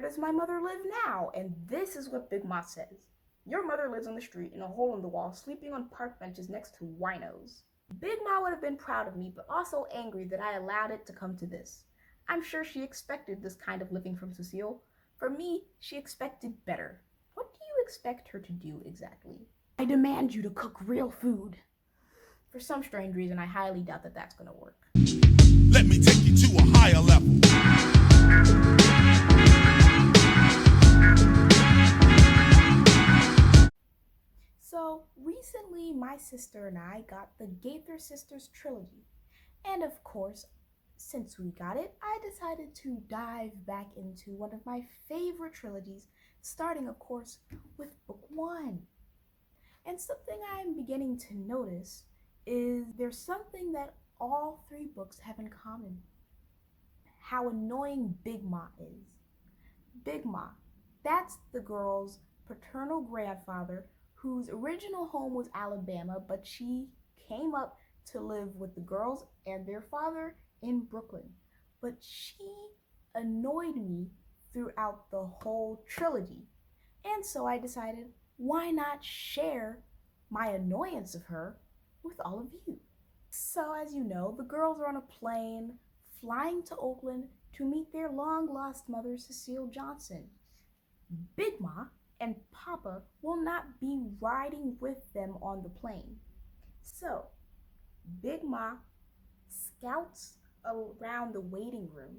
does my mother live now? And this is what Big Ma says. Your mother lives on the street in a hole in the wall, sleeping on park benches next to winos. Big Ma would have been proud of me, but also angry that I allowed it to come to this. I'm sure she expected this kind of living from Cecile. For me, she expected better. What do you expect her to do exactly? I demand you to cook real food. For some strange reason, I highly doubt that that's going to work. Let me take you to a higher level. So, recently my sister and I got the Gaither Sisters Trilogy. And of course, since we got it, I decided to dive back into one of my favorite trilogies, starting, of course, with book 1. And something I'm beginning to notice is there's something that all 3 books have in common. How annoying Big Ma is. Big Ma, that's the girl's paternal grandfather whose original home was Alabama, but she came up to live with the girls and their father in Brooklyn. But she annoyed me throughout the whole trilogy. And so I decided, why not share my annoyance of her with all of you? So as you know, the girls are on a plane flying to Oakland to meet their long-lost mother, Cecile Johnson. Big Ma and Papa will not be riding with them on the plane. So, Big Ma scouts around the waiting room.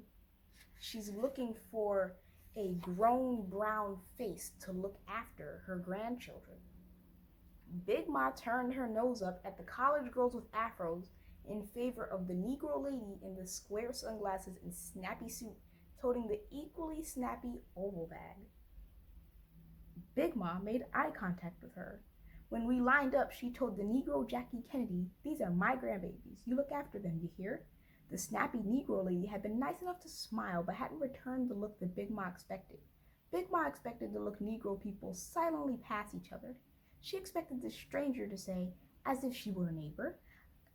She's looking for a grown brown face to look after her grandchildren. Big Ma turned her nose up at the college girls with afros in favor of the Negro lady in the square sunglasses and snappy suit, toting the equally snappy oval bag. Big Ma made eye contact with her. When we lined up, she told the Negro Jackie Kennedy, "These are my grandbabies. You look after them, you hear?" The snappy Negro lady had been nice enough to smile, but hadn't returned the look that Big Ma expected. Big Ma expected to look Negro people silently pass each other. She expected the stranger to say, as if she were a neighbor,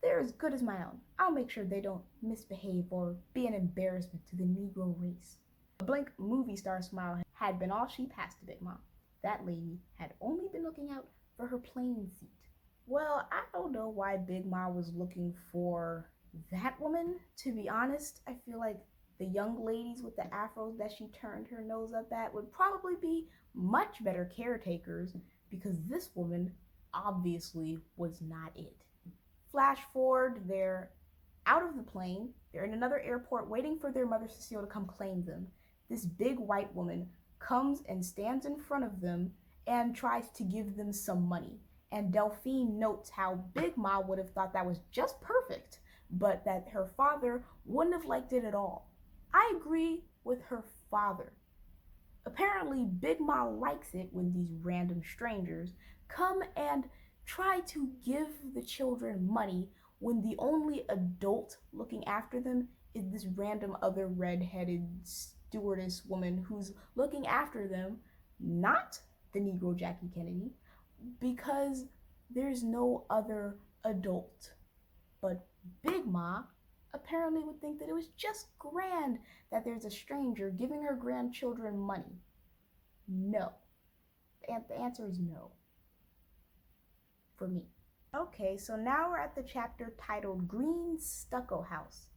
"They're as good as my own. I'll make sure they don't misbehave or be an embarrassment to the Negro race." A blank movie star smile had been all she passed to Big Ma. That lady had only been looking out for her plane seat. Well, I don't know why Big Ma was looking for that woman. To be honest, I feel like the young ladies with the afros that she turned her nose up at would probably be much better caretakers, because this woman obviously was not it. Flash forward, they're out of the plane. They're in another airport waiting for their mother Cecile to come claim them. This big white woman comes and stands in front of them and tries to give them some money. And Delphine notes how Big Ma would have thought that was just perfect, but that her father wouldn't have liked it at all. I agree with her father. Apparently, Big Ma likes it when these random strangers come and try to give the children money when the only adult looking after them is this random other red-headed stewardess woman who's looking after them, not the Negro Jackie Kennedy, because there's no other adult. But Big Ma apparently would think that it was just grand that there's a stranger giving her grandchildren money. No. And the answer is no. For me. Okay, so now we're at the chapter titled Green Stucco House.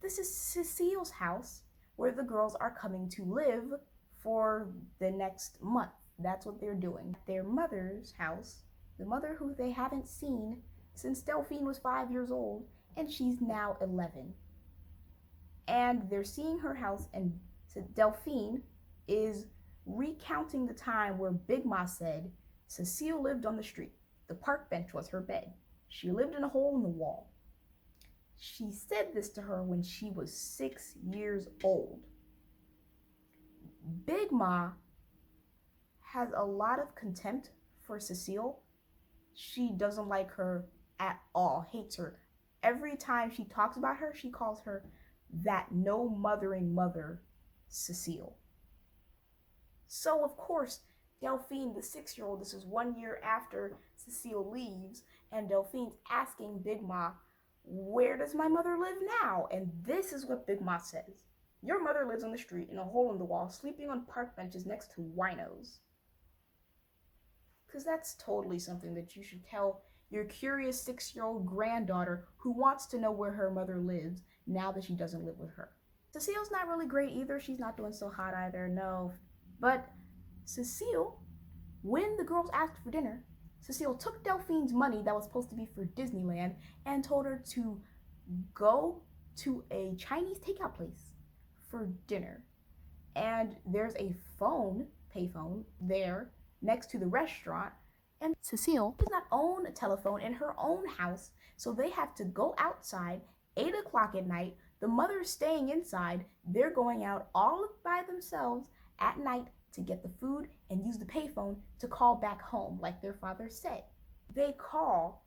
This is Cecile's house, where the girls are coming to live for the next month. That's what they're doing. Their mother's house, the mother who they haven't seen since Delphine was 5 years old, and she's now 11. And they're seeing her house, and Delphine is recounting the time where Big Ma said Cecile lived on the street. The park bench was her bed. She lived in a hole in the wall. She said this to her when she was 6 years old. Big Ma has a lot of contempt for Cecile. She doesn't like her at all, hates her. Every time she talks about her, she calls her that no mothering mother, Cecile. So of course, Delphine, the 6-year-old, this is 1 year after Cecile leaves, and Delphine's asking Big Ma, "Where does my mother live now?" And this is what Big Ma says. Your mother lives on the street in a hole in the wall, sleeping on park benches next to winos. Because that's totally something that you should tell your curious 6-year-old granddaughter who wants to know where her mother lives now that she doesn't live with her. Cecile's not really great either. She's not doing so hot either, no. But Cecile, when the girls asked for dinner, Cecile took Delphine's money that was supposed to be for Disneyland and told her to go to a Chinese takeout place for dinner. And there's a payphone there next to the restaurant. And Cecile does not own a telephone in her own house, so they have to go outside 8 o'clock at night. The mother's staying inside. They're going out all by themselves at night to get the food and use the payphone to call back home, like their father said. They call,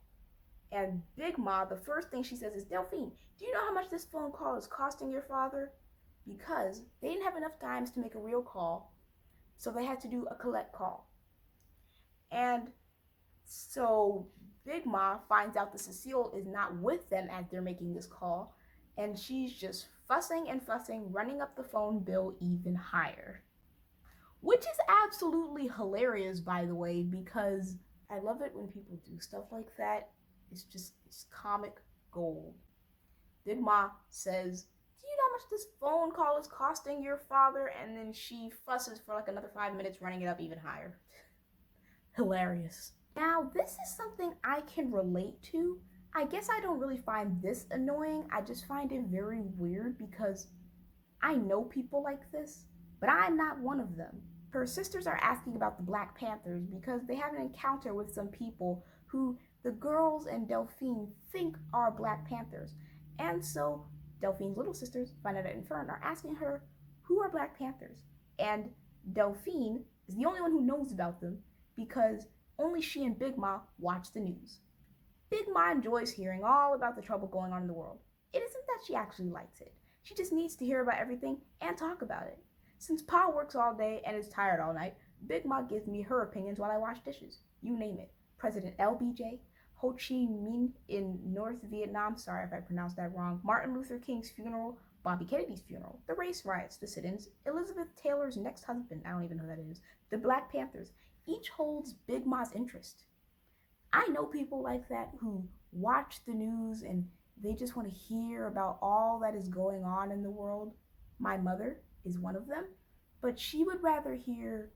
and Big Ma, the first thing she says is, Delphine, do you know how much this phone call is costing your father? Because they didn't have enough dimes to make a real call, so they had to do a collect call. And so Big Ma finds out that Cecile is not with them as they're making this call, and she's just fussing and fussing, running up the phone bill even higher. Which is absolutely hilarious, by the way, because I love it when people do stuff like that. It's comic gold. Big Ma says, do you know how much this phone call is costing your father? And then she fusses for like another 5 minutes, running it up even higher. Hilarious. Now, this is something I can relate to. I guess I don't really find this annoying. I just find it very weird because I know people like this, but I'm not one of them. Her sisters are asking about the Black Panthers because they have an encounter with some people who the girls and Delphine think are Black Panthers. And so Delphine's little sisters, Finetta and Fern, are asking her, who are Black Panthers? And Delphine is the only one who knows about them because only she and Big Ma watch the news. Big Ma enjoys hearing all about the trouble going on in the world. It isn't that she actually likes it. She just needs to hear about everything and talk about it. Since Pa works all day and is tired all night, Big Ma gives me her opinions while I wash dishes. You name it. President LBJ, Ho Chi Minh in North Vietnam, sorry if I pronounced that wrong, Martin Luther King's funeral, Bobby Kennedy's funeral, the race riots, the sit-ins, Elizabeth Taylor's next husband, I don't even know who that is, the Black Panthers, each holds Big Ma's interest. I know people like that who watch the news and they just want to hear about all that is going on in the world. My mother is one of them, but she would rather hear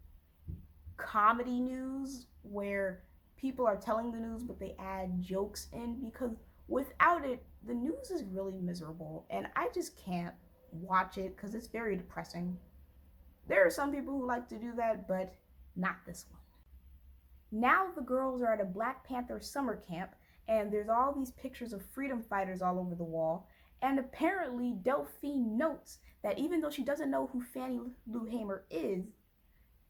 comedy news where people are telling the news but they add jokes in, because without it the news is really miserable and I just can't watch it because it's very depressing. There are some people who like to do that, but not this one. Now the girls are at a Black Panther summer camp and there's all these pictures of freedom fighters all over the wall, and apparently Delphine notes that even though she doesn't know who Fannie Lou Hamer is,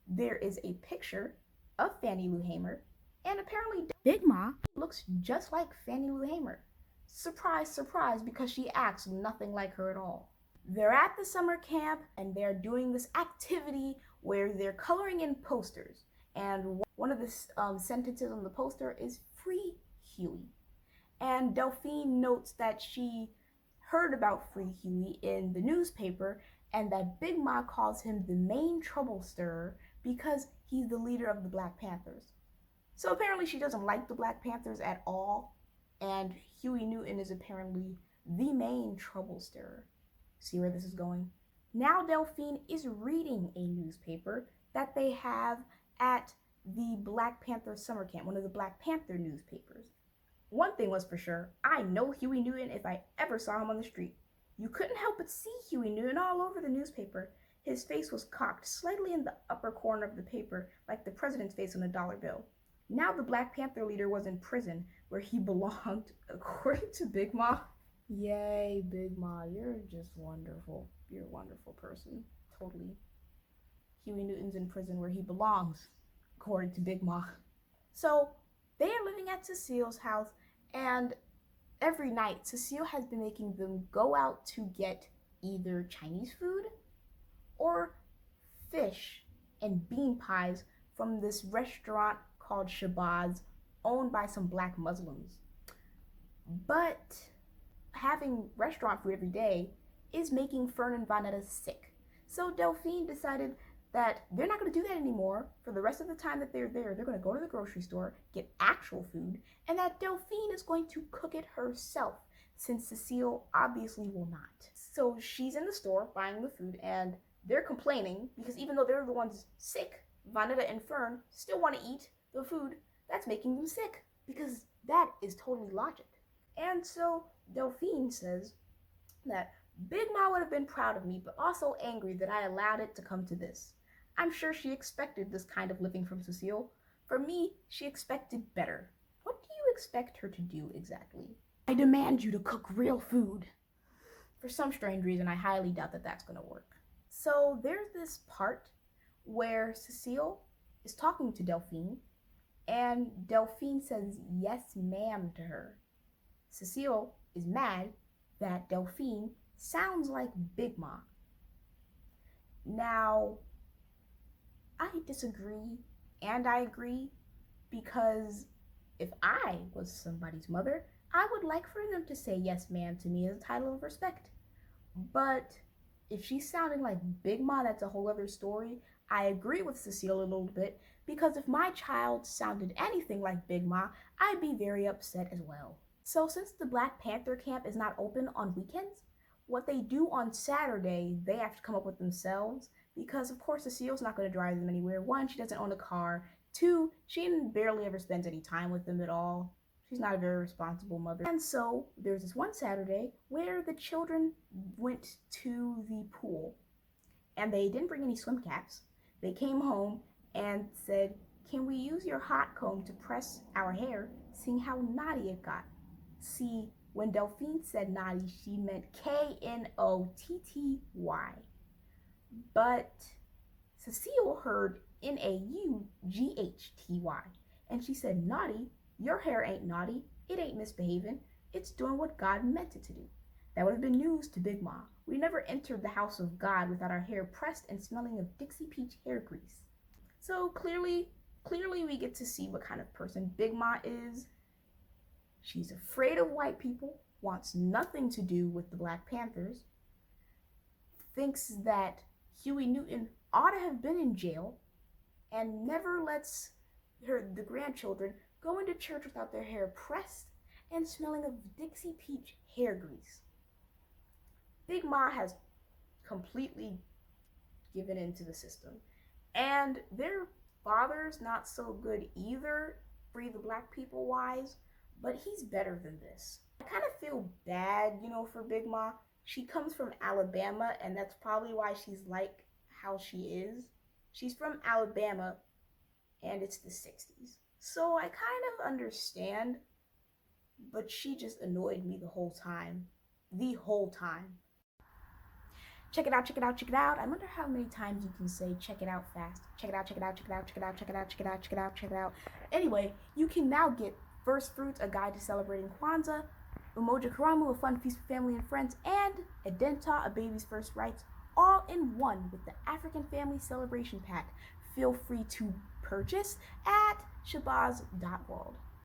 there is a picture of Fannie Lou Hamer, and apparently Big Ma looks just like Fannie Lou Hamer. Surprise, surprise, because she acts nothing like her at all. They're at the summer camp and they're doing this activity where they're coloring in posters, and one of the sentences on the poster is Free Huey. And Delphine notes that she heard about Free Huey in the newspaper and that Big Ma calls him the main trouble stirrer because he's the leader of the Black Panthers. So apparently she doesn't like the Black Panthers at all, and Huey Newton is apparently the main trouble stirrer. See where this is going? Now Delphine is reading a newspaper that they have at the Black Panther summer camp, one of the Black Panther newspapers. One thing was for sure, I know Huey Newton if I ever saw him on the street. You couldn't help but see Huey Newton all over the newspaper. His face was cocked slightly in the upper corner of the paper, like the president's face on a dollar bill. Now the Black Panther leader was in prison, where he belonged, according to Big Ma. Yay, Big Ma, you're just wonderful. You're a wonderful person, totally. Huey Newton's in prison where he belongs, according to Big Ma. So they are living at Cecile's house, and every night Cecile has been making them go out to get either Chinese food or fish and bean pies from this restaurant called Shabazz, owned by some Black Muslims. But having restaurant food every day is making Fern and Vanetta sick. So Delphine decided that they're not going to do that anymore. For the rest of the time that they're there, they're going to go to the grocery store, get actual food, and that Delphine is going to cook it herself, since Cecile obviously will not. So she's in the store buying the food, and they're complaining because even though they're the ones sick, Vanetta and Fern still want to eat the food that's making them sick, because that is totally logic. And so Delphine says that Big Ma would have been proud of me, but also angry that I allowed it to come to this. I'm sure she expected this kind of living from Cecile. For me, she expected better. What do you expect her to do exactly? I demand you to cook real food. For some strange reason, I highly doubt that that's going to work. So there's this part where Cecile is talking to Delphine, and Delphine says yes ma'am to her. Cecile is mad that Delphine sounds like Big Ma. Now, I disagree and I agree, because if I was somebody's mother, I would like for them to say yes ma'am to me as a title of respect. But if she's sounding like Big Ma, that's a whole other story. I agree with Cecile a little bit, because if my child sounded anything like Big Ma, I'd be very upset as well. So since the Black Panther camp is not open on weekends, what they do on Saturday, they have to come up with themselves, because of course Cecile's not going to drive them anywhere. One, she doesn't own a car. Two, she barely ever spends any time with them at all. She's not a very responsible mother. And so there's this one Saturday where the children went to the pool, and they didn't bring any swim caps. They came home and said, can we use your hot comb to press our hair, seeing how naughty it got? See, when Delphine said naughty, she meant K-N-O-T-T-Y. But Cecile heard N-A-U-G-H-T-Y, and she said, naughty? Your hair ain't naughty. It ain't misbehaving. It's doing what God meant it to do. That would have been news to Big Ma. We never entered the house of God without our hair pressed and smelling of Dixie Peach hair grease. So clearly we get to see what kind of person Big Ma is. She's afraid of white people, wants nothing to do with the Black Panthers, thinks that Huey Newton ought to have been in jail, and never lets the grandchildren go into church without their hair pressed and smelling of Dixie Peach hair grease. Big Ma has completely given into the system, and their father's not so good either, free the black people wise, but he's better than this. I kind of feel bad, for Big Ma. She comes from Alabama, and that's probably why she's like how she is. She's from Alabama, and it's the 60s. So I kind of understand, but she just annoyed me the whole time. Check it out, check it out, check it out. I wonder how many times you can say check it out fast. Check it out, check it out, check it out, check it out, check it out, check it out, check it out, check it out. Anyway, you can now get First Fruits, a guide to celebrating Kwanzaa, Umoja Karamu, a fun feast for family and friends, and Edenta, a baby's first rites, all in one with the African Family Celebration Pack. Feel free to purchase at shabazz.world.